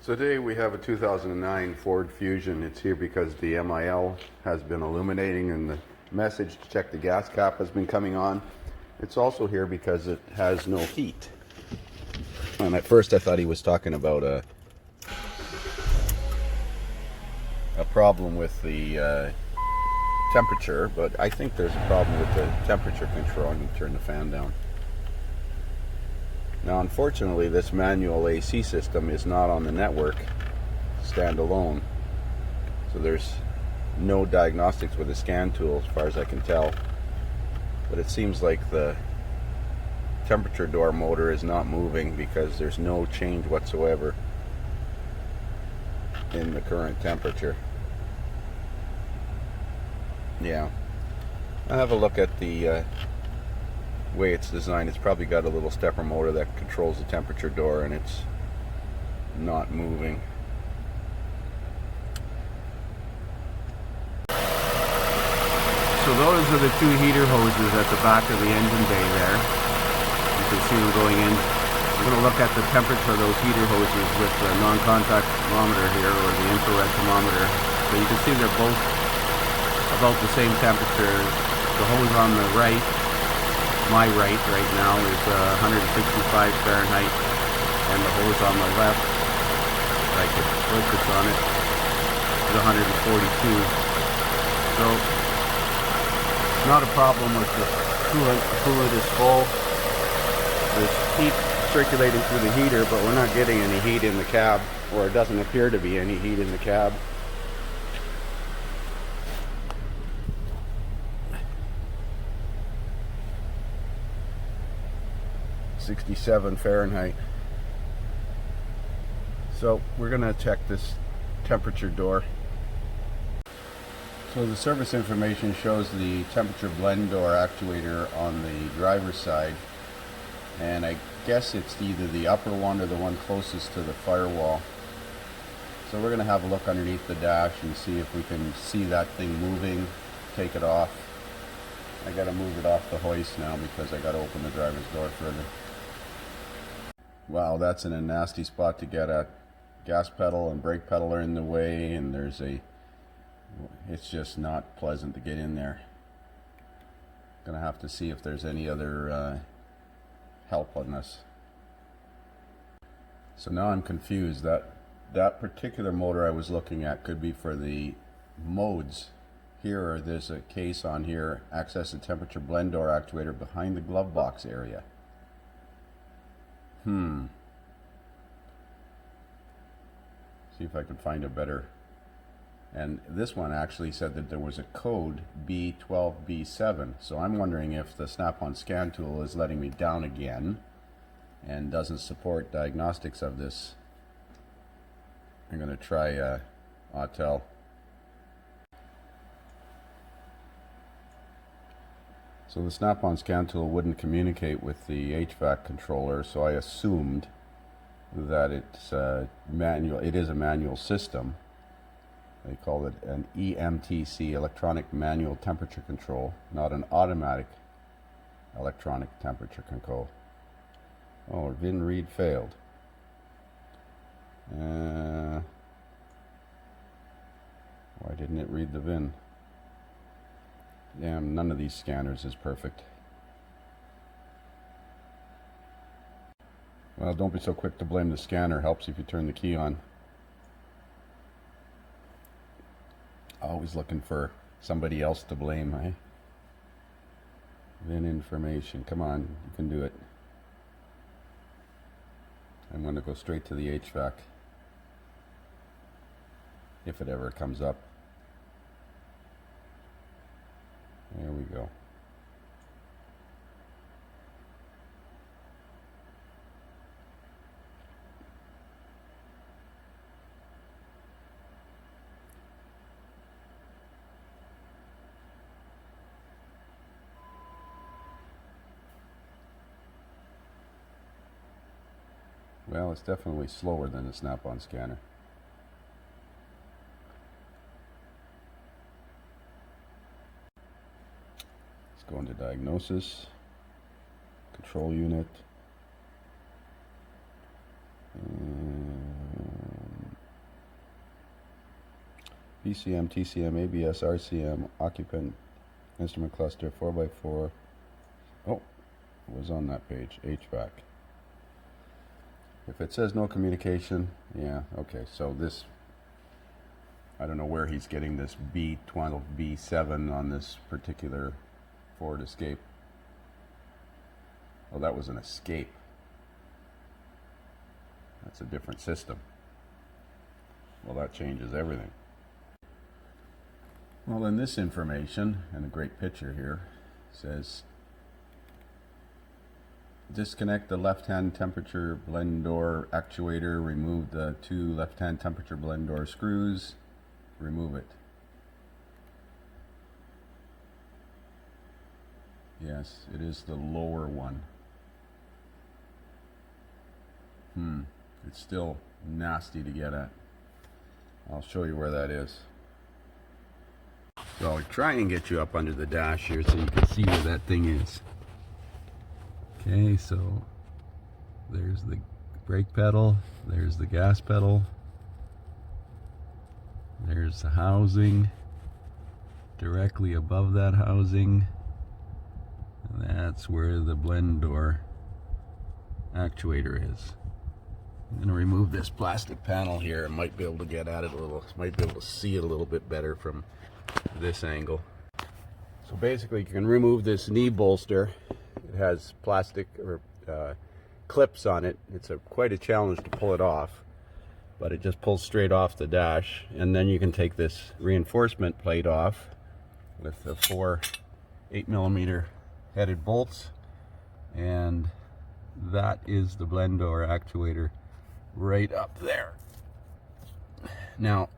So today we have a 2009 Ford Fusion. It's here because the MIL has been illuminating and the message to check the gas cap has been coming on. It's also here because it has no heat. And at first I thought he was talking about a problem with the temperature, but I think there's a problem with the temperature control. I'm going to turn the fan down. Now, unfortunately, this manual AC system is not on the network standalone, so there's no diagnostics with a scan tool as far as I can tell. But it seems like the temperature door motor is not moving because there's no change whatsoever in the current temperature. Yeah, I'll have a look at the way it's designed. It's probably got a little stepper motor that controls the temperature door and it's not moving. So those are the two heater hoses at the back of the engine bay there. You can see them going in. I'm going to look at the temperature of those heater hoses with the non-contact thermometer here, or the infrared thermometer. So you can see they're both about the same temperature. The hose on the right, my right now, is 165 Fahrenheit, and the hose on the left, if I could focus on it, is 142. So not a problem with the coolant. The coolant is full. There's heat circulating through the heater, but we're not getting any heat in the cab, or it doesn't appear to be any heat in the cab. .67 Fahrenheit. So we're going to check this temperature door. So the service information shows the temperature blend door actuator on the driver's side, and I guess it's either the upper one or the one closest to the firewall. So we're going to have a look underneath the dash and see if we can see that thing moving, take it off. I got to move it off the hoist now because I got to open the driver's door further. Wow, that's in a nasty spot to get at. Gas pedal and brake pedal are in the way, and it's just not pleasant to get in there. Gonna have to see if there's any other help on this. So now I'm confused. That particular motor I was looking at could be for the modes. Here, there's a case on here, access the temperature blend door actuator behind the glove box area. See if I can find a better. And this one actually said that there was a code B12B7. So I'm wondering if the snap-on scan tool is letting me down again and doesn't support diagnostics of this. I'm going to try Autel. So the snap-on scan tool wouldn't communicate with the HVAC controller, so I assumed that it's manual. It is a manual system. They call it an EMTC, electronic manual temperature control, not an automatic electronic temperature control. Oh, VIN read failed. Why didn't it read the VIN? Damn, none of these scanners is perfect. Well, don't be so quick to blame the scanner. Helps if you turn the key on. Always looking for somebody else to blame, eh? VIN information. Come on, you can do it. I'm going to go straight to the HVAC. If it ever comes up. There we go. Well, it's definitely slower than the snap-on scanner. Let's go into diagnosis, control unit, BCM, TCM, ABS, RCM, occupant, instrument cluster, 4x4. Oh, it was on that page, HVAC. If it says no communication, yeah, okay, so this, I don't know where he's getting this B12, B7 on this particular Ford Escape. Oh, that was an Escape. That's a different system. Well, that changes everything. Well, then this information, and a great picture here, says disconnect the left-hand temperature blend door actuator, remove the 2 left-hand temperature blend door screws, remove it. Yes, it is the lower one. It's still nasty to get at. I'll show you where that is. So I'll try and get you up under the dash here so you can see where that thing is. Okay, so there's the brake pedal, there's the gas pedal, there's the housing, directly above that housing, that's where the blend door actuator is. I'm going to remove this plastic panel here. I might be able to get at it a little, might be able to see it a little bit better from this angle. So basically you can remove this knee bolster. It has plastic or clips on it. It's quite a challenge to pull it off, but it just pulls straight off the dash, and then you can take this reinforcement plate off with the 4 8mm headed bolts, and that is the blend door actuator right up there. Now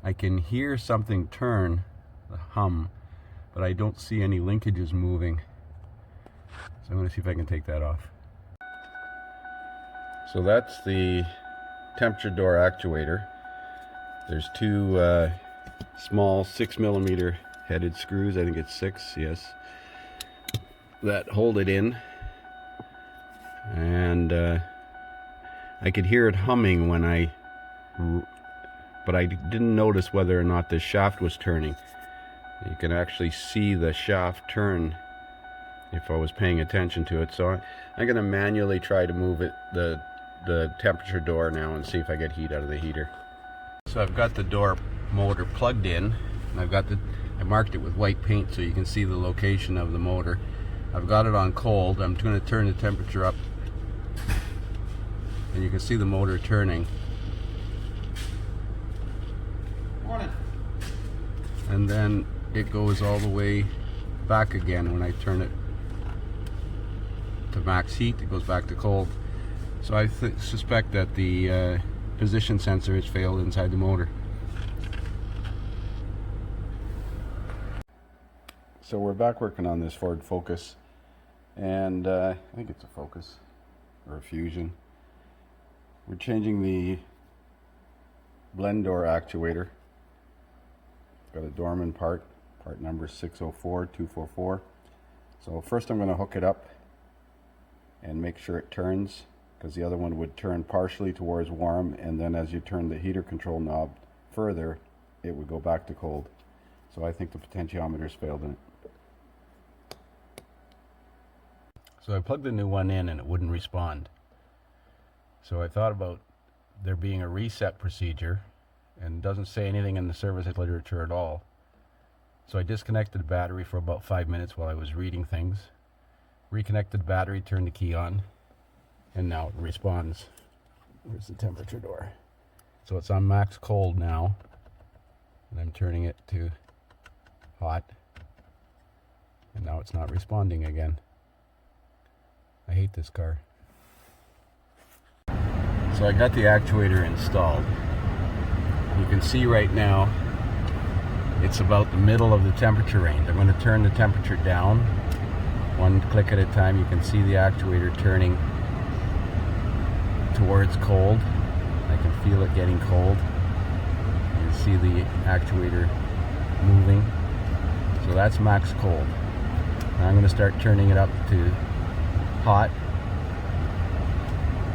I can hear something turn, the hum, but I don't see any linkages moving. So I'm going to see if I can take that off. So that's the temperature door actuator. There's 2 small 6mm headed screws, I think it's 6, yes, that hold it in. And I could hear it humming when but I didn't notice whether or not the shaft was turning. You can actually see the shaft turn if I was paying attention to it. So I'm going to manually try to move it, the temperature door now, and see if I get heat out of the heater. So I've got the door motor plugged in, and I marked it with white paint so you can see the location of the motor. I've got it on cold. I'm going to turn the temperature up, and you can see the motor turning. Morning. And then it goes all the way back again when I turn it to max heat. It goes back to cold. So I suspect that the position sensor has failed inside the motor. So we're back working on this Ford Focus, and I think it's a Focus or a Fusion. We're changing the blend door actuator. Got a Dorman part number 604244. So first I'm going to hook it up and make sure it turns, because the other one would turn partially towards warm, and then as you turn the heater control knob further, it would go back to cold. So I think the potentiometer's failed in it. So I plugged the new one in and it wouldn't respond. So I thought about there being a reset procedure, and it doesn't say anything in the service literature at all. So I disconnected the battery for about 5 minutes while I was reading things, reconnected the battery, turned the key on, and now it responds. Where's the temperature door? So it's on max cold now, and I'm turning it to hot, and now it's not responding again. I hate this car. So I got the actuator installed. You can see right now it's about the middle of the temperature range. I'm going to turn the temperature down one click at a time. You can see the actuator turning towards cold. I can feel it getting cold. You can see the actuator moving. So that's max cold. Now I'm going to start turning it up to hot.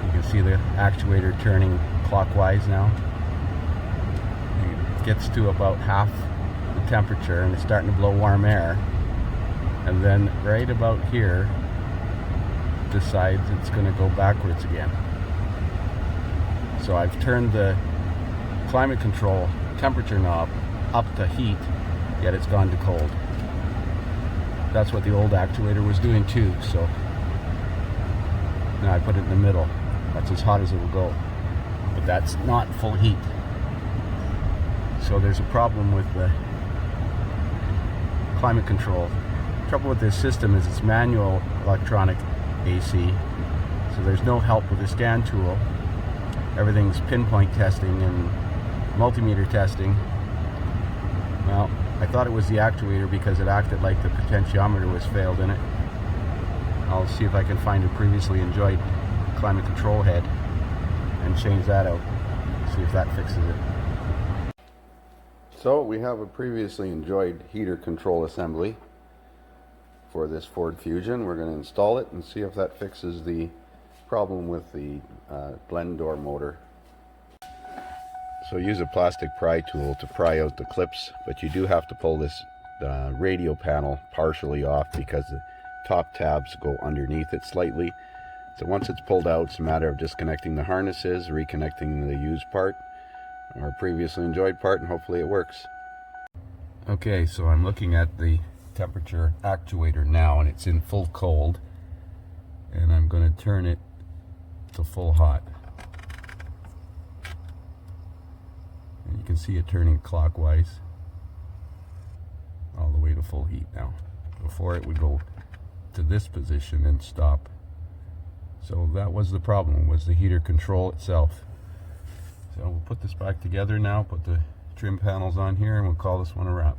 You can see the actuator turning clockwise now. gets to about half the temperature and it's starting to blow warm air, and then right about here decides it's going to go backwards again. So I've turned the climate control temperature knob up to heat, yet it's gone to cold. That's what the old actuator was doing too, so now I put it in the middle. That's as hot as it will go, but that's not full heat. So there's a problem with the climate control. The trouble with this system is it's manual electronic AC, so there's no help with the scan tool. Everything's pinpoint testing and multimeter testing. Well, I thought it was the actuator because it acted like the potentiometer was failed in it. I'll see if I can find a previously enjoyed climate control head and change that out, see if that fixes it. So we have a previously enjoyed heater control assembly for this Ford Fusion. We're going to install it and see if that fixes the problem with the blend door motor. So use a plastic pry tool to pry out the clips, but you do have to pull this radio panel partially off because the top tabs go underneath it slightly. So once it's pulled out, it's a matter of disconnecting the harnesses, reconnecting the used part or previously enjoyed part, and hopefully it works. Okay, so I'm looking at the temperature actuator now, and it's in full cold, and I'm going to turn it to full hot. And you can see it turning clockwise all the way to full heat now. Before it would go to this position and stop. So that was the problem, was the heater control itself. So we'll put this back together now, put the trim panels on here, and we'll call this one a wrap.